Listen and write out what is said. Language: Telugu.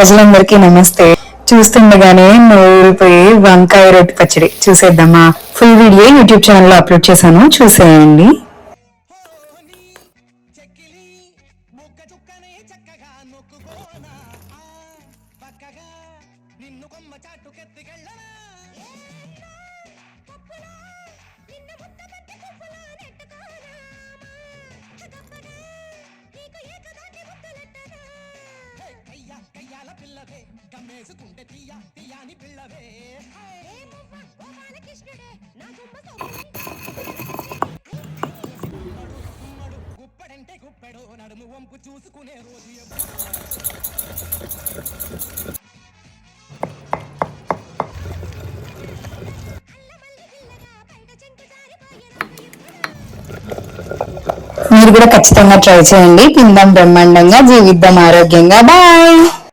ప్రజలందరికీ నమస్తే. చూస్తుండగానే నూరిపోయి వంకాయ రొట్టి పచ్చడి చూసేద్దామా? ఫుల్ వీడియో యూట్యూబ్ ఛానల్ లో అప్లోడ్ చేశాను, చూసేయండి. పిల్లవే గమ్మేసుకుంటే తీయ తీయాని పిల్లవే గుప్పడంటే గుప్పెడు నడుము వంపు చూసుకునే రోజు మీరు కూడా ఖచ్చితంగా ట్రై చేయండి. తిందాం బ్రహ్మాండంగా, జీవిద్దాం ఆరోగ్యంగా. బాయ్.